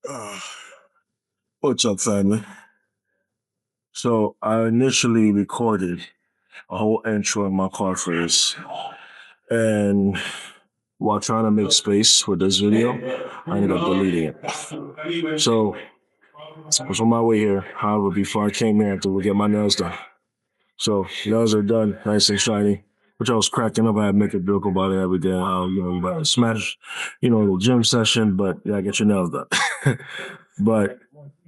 Uh, what's up, family? So I initially recorded a whole intro in my car for this, and while trying to make space for this video, I ended up deleting it. So I was on my way here. However, before I came here, I had to get my nails done. So nails are done, nice and shiny. Which I was cracking up. I had to make a joke about it every day. How you about to smash, the gym session, but yeah, get your nails done. But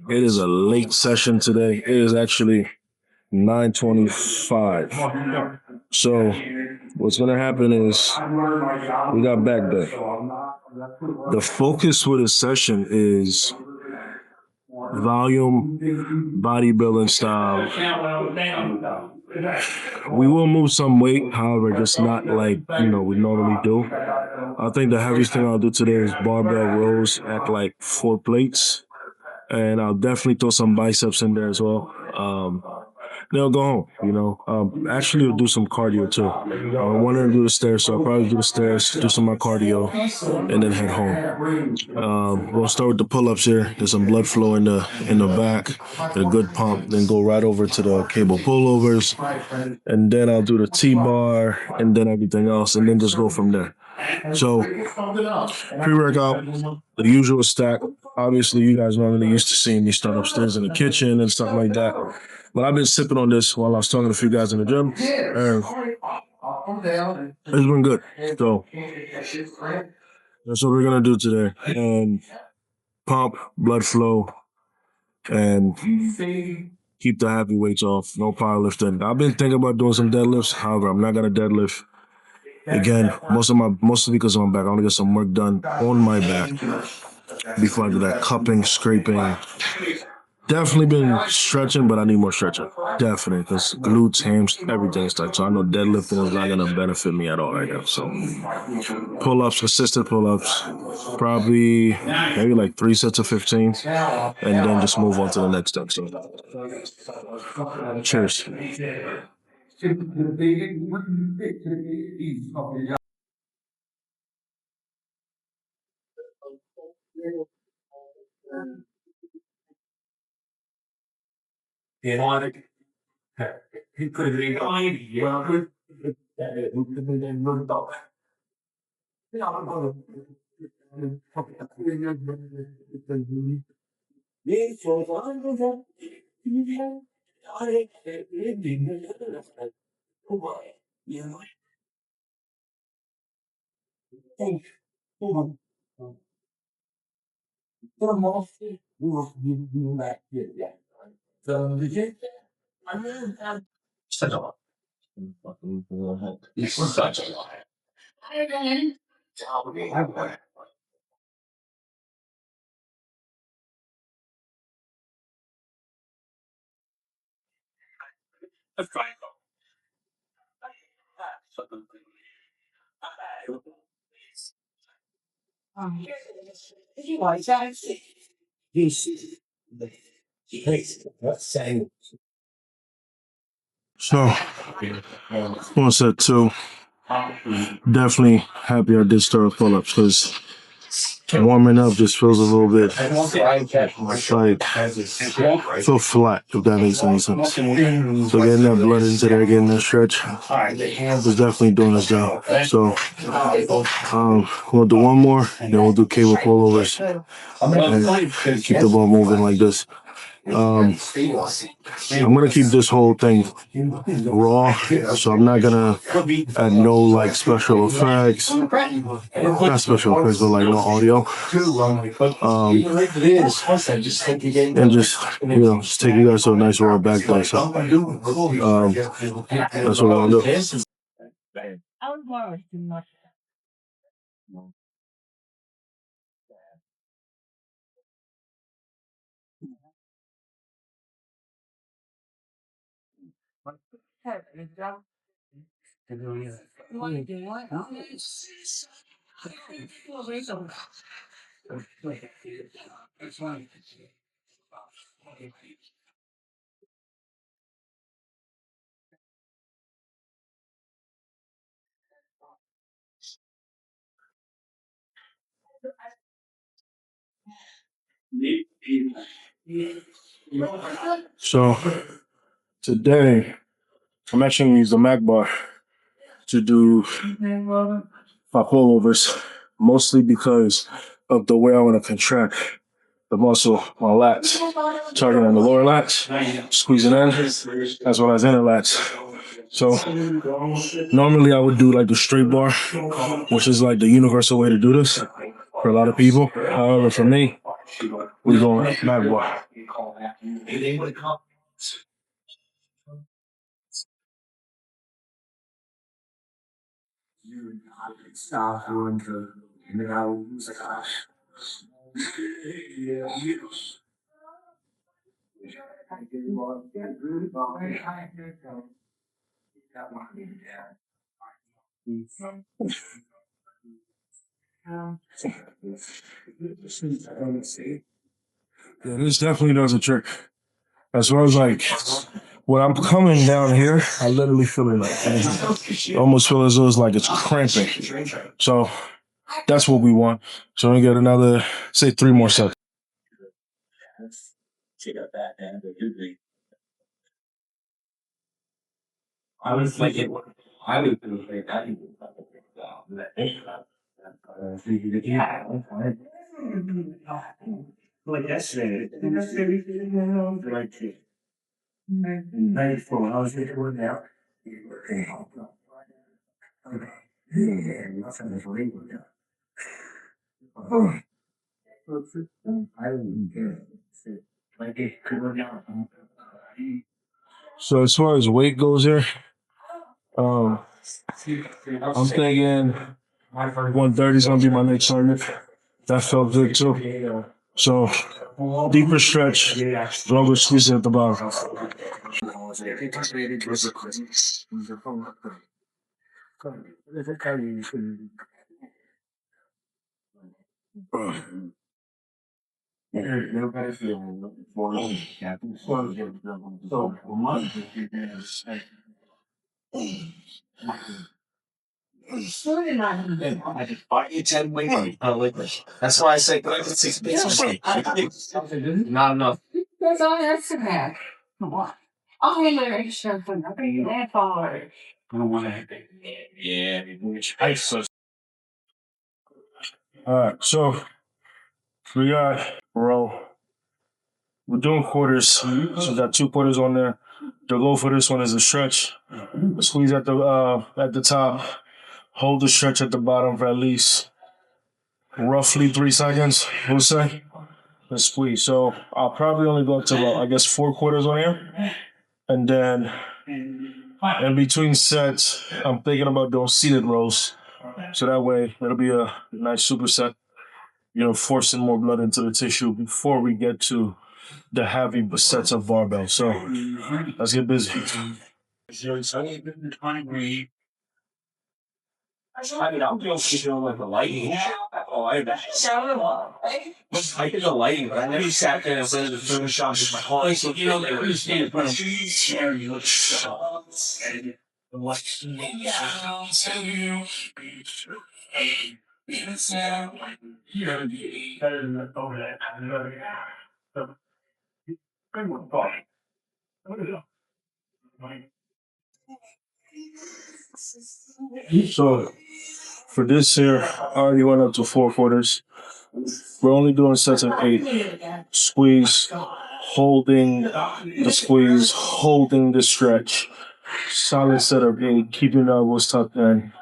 it is a late session today. It is actually 9:25. So what's gonna happen is we got back day. The focus for this session is volume, bodybuilding style. We will move some weight, however, just not like we normally do. I think the heaviest thing I'll do today is barbell rows at like 4 plates, and I'll definitely throw some biceps in there as well. They'll go home, Actually, I'll do some cardio too. I wanted to do the stairs, so I'll probably do the stairs, do some of my cardio, and then head home. We'll start with the pull-ups here. There's some blood flow in the back, a good pump. Then go right over to the cable pullovers, and then I'll do the T-bar, and then everything else, and then just go from there. So pre-workout, the usual stack. Obviously, you guys normally used to seeing me start upstairs in the kitchen and stuff like that. But I've been sipping on this while I was talking to a few guys in the gym, and it's been good. So that's what we're gonna do today. And pump, blood flow, and keep the heavy weights off. No powerlifting. I've been thinking about doing some deadlifts. However, I'm not gonna deadlift. Again, mostly because of my back. I want to get some work done on my back before I do that cupping, scraping. Definitely been stretching, but I need more stretching. Definitely, because glutes, hams, everything is tight. So I know deadlifting is not gonna benefit me at all right now. So pull-ups, assisted pull-ups, probably maybe like 3 sets of 15, and then just move on to the next step. So cheers. So, on set two, definitely happy I did start with pull-ups because warming up just feels a little bit like I feel flat, if that makes any sense. So getting that blood into there, getting that stretch was definitely doing its job. So we'll do one more, then we'll do cable pullovers and keep the ball moving like this. I'm gonna keep this whole thing raw, so I'm not gonna add no like special effects, not special effects, but like no audio. And just take you guys to a nice raw back day. So that's what we're gonna do. So today I'm actually gonna use the Mac bar to do my pullovers, mostly because of the way I want to contract the muscle, my lats, targeting on the lower lats, squeezing in, as well as inner lats. So normally I would do like the straight bar, which is like the universal way to do this for a lot of people. However, for me, we're going Mac bar. Yeah, this definitely does a trick. As far as like when I'm coming down here, I literally feel it like I almost feel as though it's like it's cramping. So that's what we want. So I'm gonna get another, say, three more sets. So as far as weight goes here, um, I'm thinking 130 is gonna be my next target. That felt good too. So deeper stretch, longer squeeze at the bottom. All right, so we got row. We're doing quarters. So we got two quarters on there. The goal for this one is a stretch. Squeeze at the top. Hold the stretch at the bottom for at least roughly 3 seconds. We'll say. Let's squeeze. So I'll probably only go up to about, I guess, four quarters on here. And then in between sets, I'm thinking about doing seated rows. So that way it'll be a nice superset, forcing more blood into the tissue before we get to the heavy sets of barbell. So let's get busy. So for this here, I already went up to four quarters. We're only doing sets of 8. Squeeze, holding the squeeze, holding the stretch. Solid set of 8, keeping the elbows tucked in.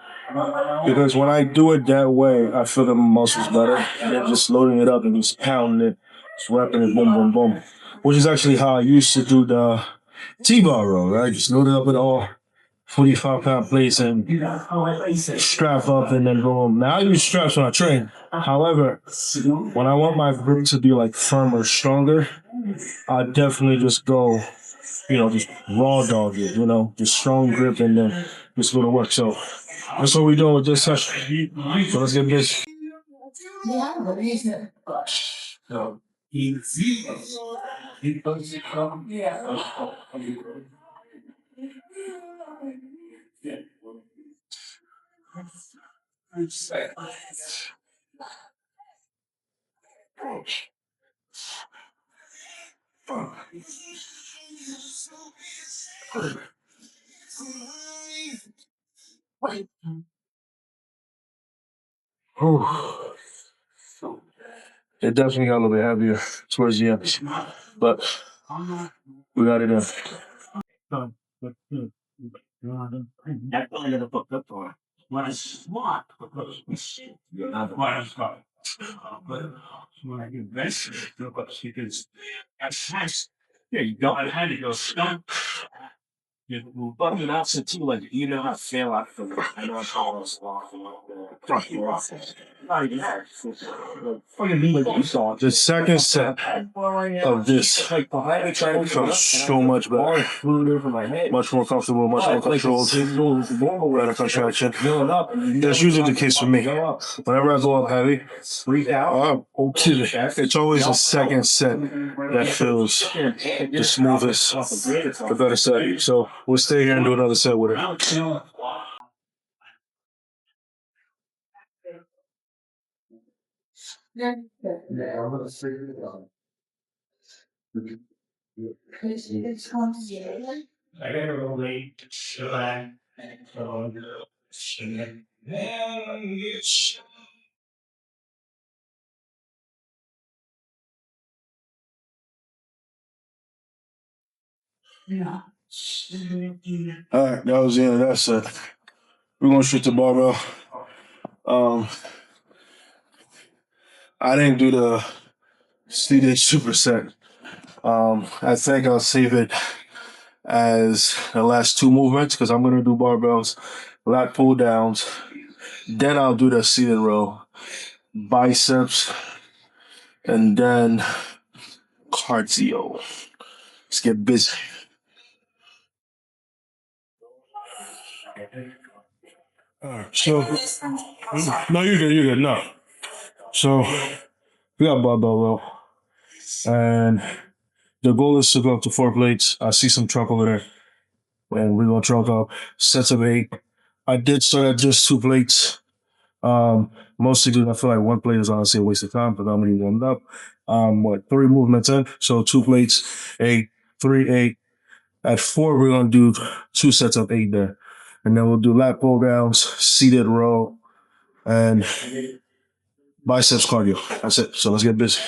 Because when I do it that way, I feel the muscles better than just loading it up and just pounding it, just wrapping it, boom, boom, boom. Which is actually how I used to do the T-bar row, right? Just load it up with all 45-pound plates and strap up and then boom. Now I use straps when I train. However, when I want my grip to be like firmer, stronger, I definitely just go, just raw dog it, just strong grip and then just go to work. So that's what we're doing with this session. So let's get this. Whew. It definitely got a little bit heavier towards the end, but we got it in. The second set of this felt so much better. Much more comfortable, much more controlled. Better contraction. That's usually the case for me. Whenever I go up heavy, it's always the second set that feels the smoothest, the better set. So we'll stay here and do another set with it. All right, that was the end of that set. We're going straight to barbell. Um, I didn't do the seated superset. I think I'll save it as the last two movements because I'm gonna do barbells, lat pull downs. Then I'll do the seated row, biceps, and then cardio. Let's get busy. All right, so no, you're good. You're good. No, so we got barbell row, and the goal is to go up to 4 plates. I see some truck over there, and we're gonna truck up sets of 8. I did start at just 2 plates. Mostly because I feel like one plate is honestly a waste of time because I'm already warmed up. Three movements in, so 2 plates, 8, 3, 8. At 4, we're gonna do 2 sets of 8 there, and then we'll do lat pull downs, seated row, and biceps cardio. That's it. So let's get busy.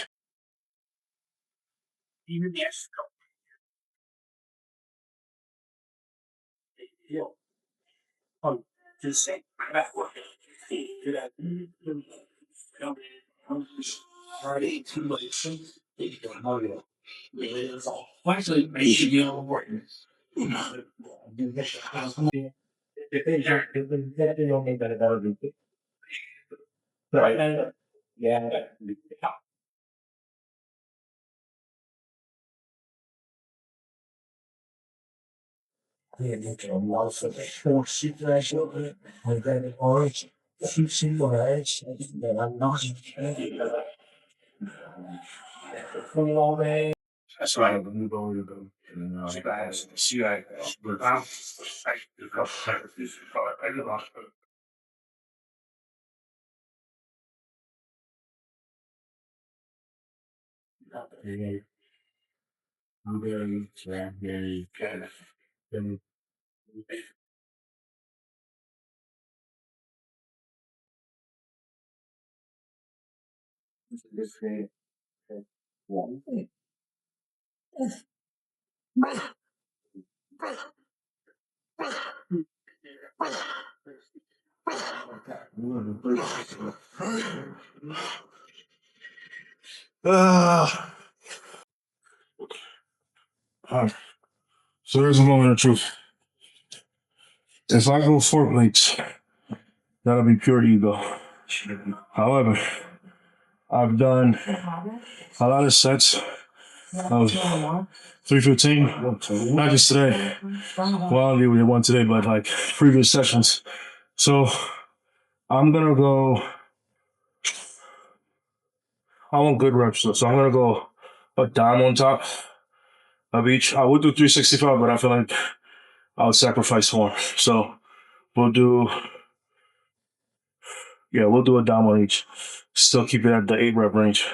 That's right. Ah. So there's a moment of truth. If I go 4 plates, that'll be pure ego. However, I've done a lot of sets of 315, not just today. Well, we did one today, but like previous sessions. So I'm gonna go. I want good reps, so I'm gonna go a dime on top of each. I would do 365, but I feel like I would sacrifice more. So we'll do, we'll do a dime on each. Still keep it at the 8 rep range.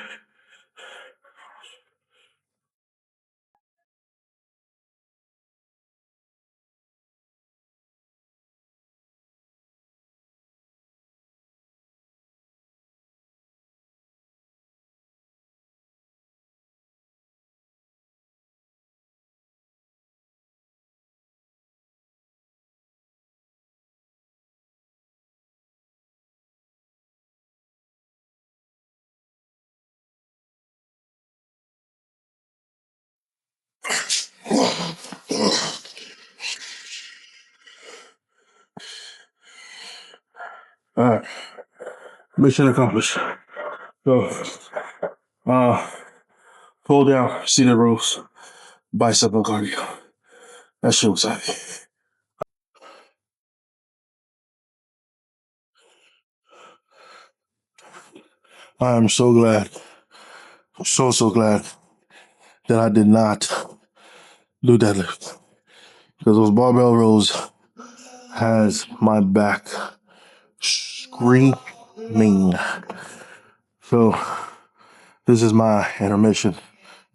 All right. Mission accomplished. So, uh, pull down, seated rows, bicep and cardio. That shit was heavy. I am so glad, so glad that I did not do deadlift. Because those barbell rows has my back screaming. So this is my intermission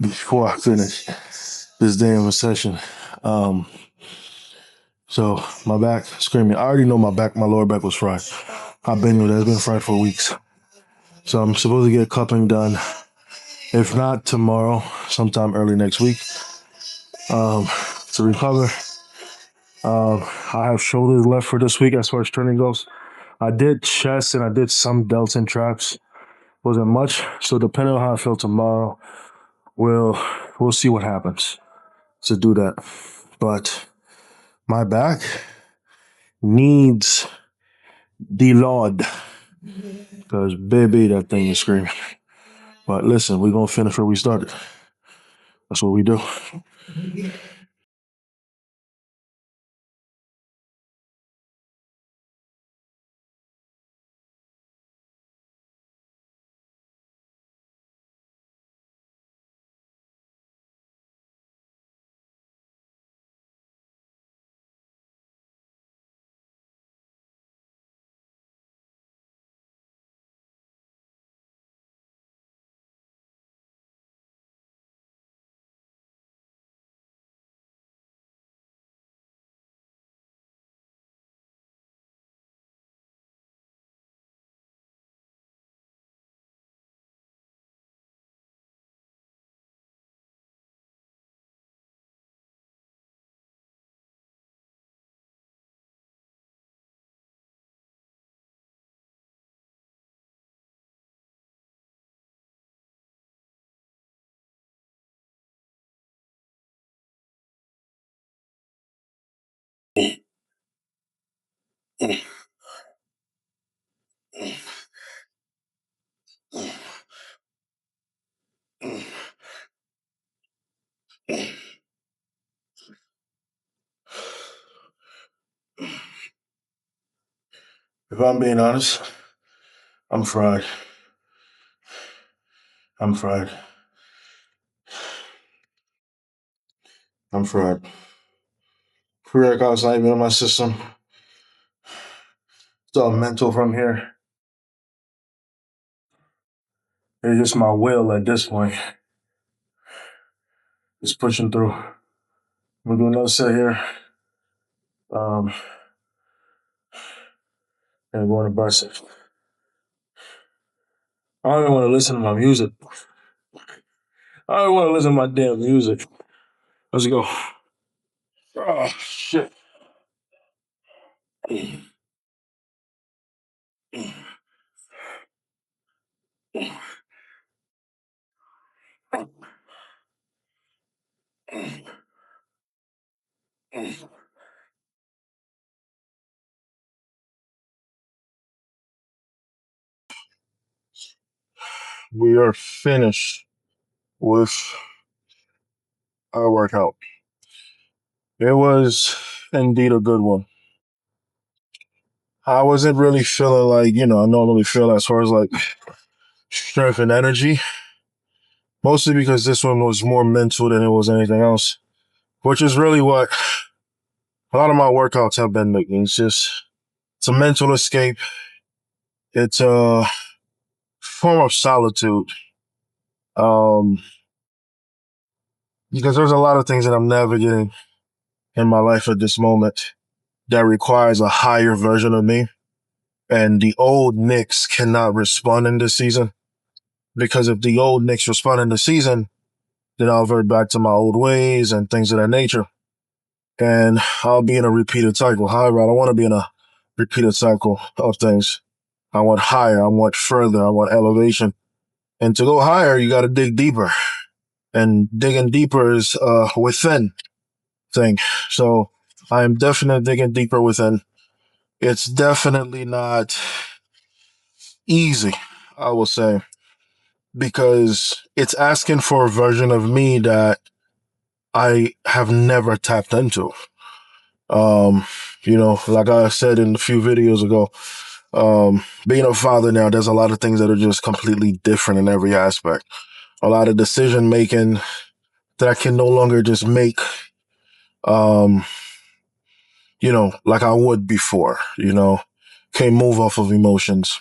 before I finish this damn session. Um, so my back screaming. I already know my lower back was fried. I've been with it. It's been fried for weeks. So I'm supposed to get coupling done. If not tomorrow, sometime early next week. To recover. I have shoulders left for this week as far as training goes. I did chest and I did some delts and traps. Wasn't much. So depending on how I feel tomorrow, we'll see what happens to do that. But my back needs the Lord. Because baby, that thing is screaming. But listen, we're gonna finish where we started. That's what we do. If I'm being honest, I'm fried. I'm fried. I'm fried. Pre-workout's not even in my system. It's all mental from here. It's just my will at this point. Just pushing through. We'll do another set here. Um, and going to bicep. I don't even want to listen to my music. I don't want to listen to my damn music. Let's go. Oh, shit. We are finished with our workout. It was indeed a good one. I wasn't really feeling like, I normally feel as far as like strength and energy. Mostly because this one was more mental than it was anything else. Which is really what a lot of my workouts have been making. It's a mental escape. It's a form of solitude. Um, because there's a lot of things that I'm navigating in my life at this moment that requires a higher version of me. And the old Knicks cannot respond in this season. Because if the old Knicks respond in the season, then I'll revert back to my old ways and things of that nature. And I'll be in a repeated cycle. However, I don't want to be in a repeated cycle of things. I want higher. I want further. I want elevation. And to go higher, you got to dig deeper. And digging deeper is within thing. So I am definitely digging deeper within. It's definitely not Easy, I will say, because it's asking for a version of me that I have never tapped into. Um, like I said in a few videos ago, being a father now, there's a lot of things that are just completely different in every aspect. A lot of decision making that I can no longer just make, um, like I would before, can't move off of emotions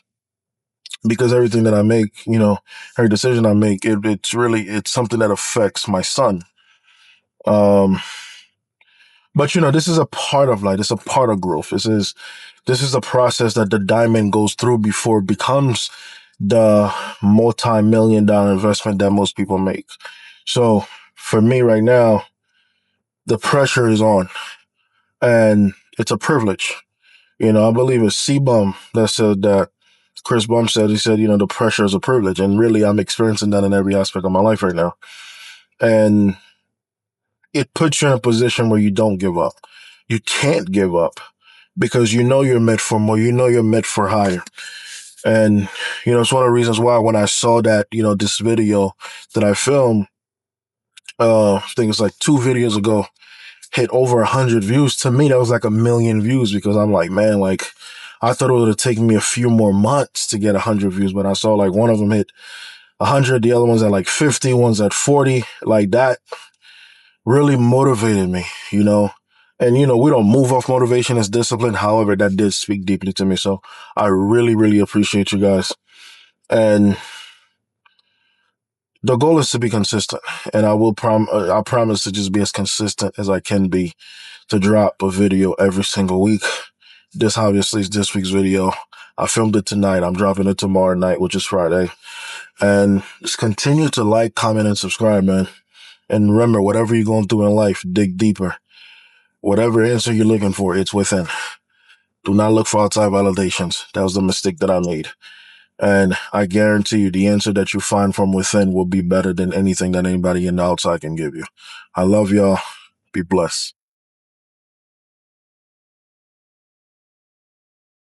because everything that I make, every decision I make, it's something that affects my son. Um, but this is a part of life. It's a part of growth. This is a process that the diamond goes through before it becomes the multi-million-dollar investment that most people make. So for me right now, the pressure is on, and it's a privilege. I believe it's C-Bum that said that. Chris Bum said, he said, the pressure is a privilege. And really, I'm experiencing that in every aspect of my life right now. And it puts you in a position where you don't give up. You can't give up because you're meant for more. You're meant for higher. And, it's one of the reasons why when I saw that, this video that I filmed, I think it's like 2 videos ago, hit over 100 views. To me, that was like 1 million views because I'm like, man, like, I thought it would have taken me a few more months to get 100 views, but I saw like one of them hit 100, the other one's at like 50, one's at 40. Like that really motivated me, And, we don't move off motivation as discipline. However, that did speak deeply to me. So I really, really appreciate you guys. And the goal is to be consistent. And I promise to just be as consistent as I can be to drop a video every single week. This obviously is this week's video. I filmed it tonight. I'm dropping it tomorrow night, which is Friday. And just continue to like, comment, and subscribe, man. And remember, whatever you're going through in life, dig deeper. Whatever answer you're looking for, it's within. Do not look for outside validations. That was the mistake that I made. And I guarantee you the answer that you find from within will be better than anything that anybody in the outside can give you. I love y'all. Be blessed.